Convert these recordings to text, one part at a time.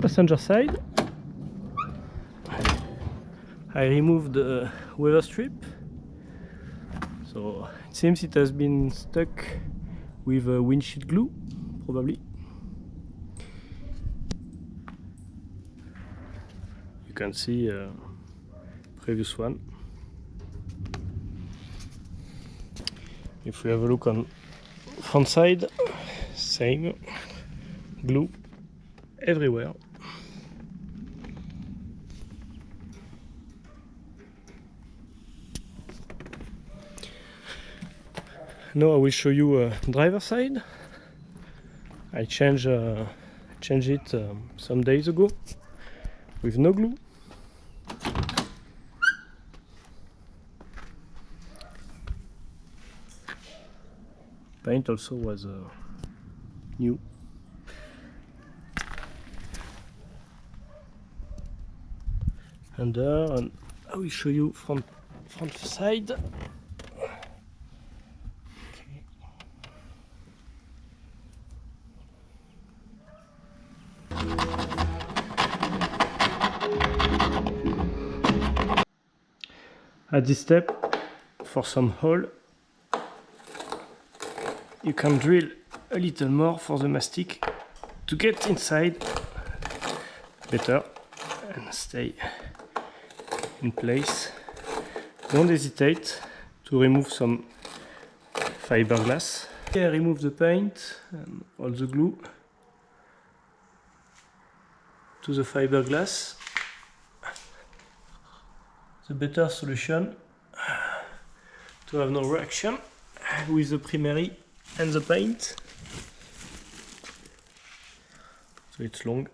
passenger side. I removed the weather strip, so it seems it has been stuck with windshield glue, probably. You can see previous one. If we have a look on front side, same glue everywhere. Now I will show you driver side. I changed it some days ago with no glue. Paint also was new. Under, and I will show you front side. At this step, for some hole, you can drill a little more for the mastic to get inside better and stay in place. Don't hesitate to remove some fiberglass. Here I remove the paint and all the glue to the fiberglass. The better solution to have no reaction with the primary and the paint. So it's long.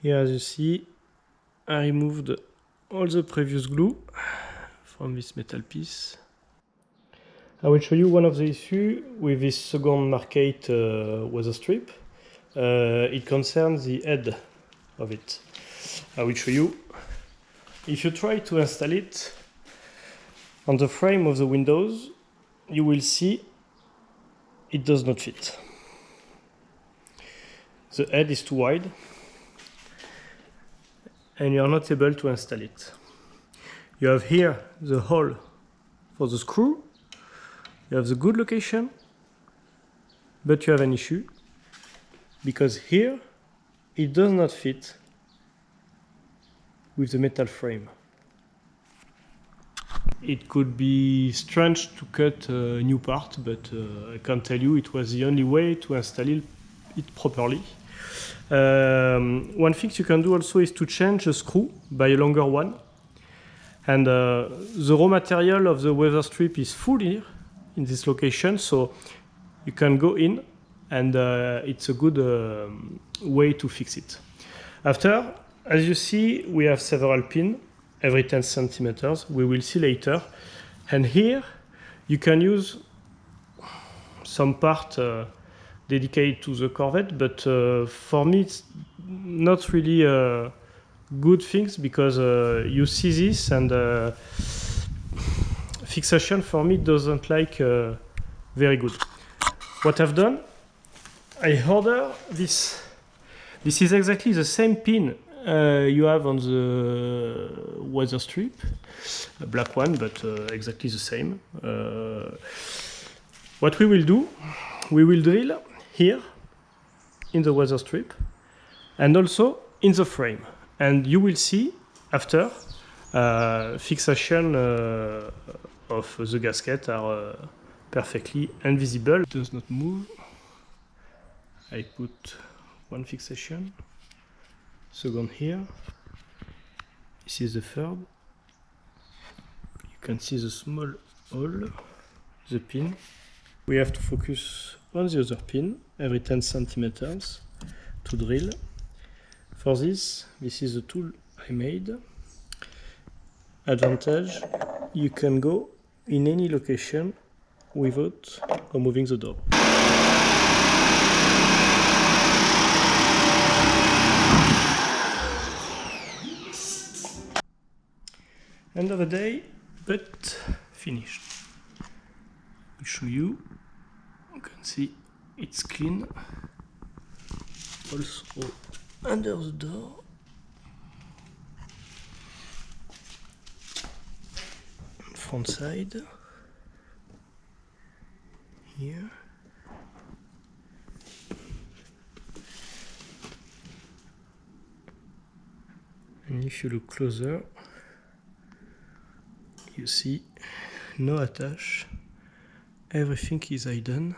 Here, as you see, I removed all the previous glue from this metal piece. I will show you one of the issues with this second market weather strip. It concerns the head of it. I will show you. If you try to install it on the frame of the windows, you will see it does not fit. The head is too wide and you are not able to install it. You have here the hole for the screw. You have the good location, but you have an issue because here it does not fit with the metal frame. It could be strange to cut a new part, but I can tell you it was the only way to install it properly. One thing you can do also is to change the screw by a longer one. And the raw material of the weather strip is full here in this location, so you can go in and it's a good way to fix it. After, as you see, we have several pins every 10 centimeters. We will see later. And here you can use some part dedicated to the Corvette, but for me it's not really good things because you see this and fixation for me doesn't like very good. What I've done, I order this. This is exactly the same pin you have on the weather strip, a black one, but exactly the same. What we will do, we will drill here in the weather strip and also in the frame, and you will see after fixation of the gasket are perfectly invisible. It does not move. I put one fixation, second here, this is the third. You can see the small hole, the pin. We have to focus on the other pin every 10 centimeters to drill. For this is the tool I made. Advantage, you can go in any location without removing the door. End of the day, but finished. show you. You can see it's clean. Also under the door. Front side. Here. And if you look closer, you see no attach. Everything is hidden.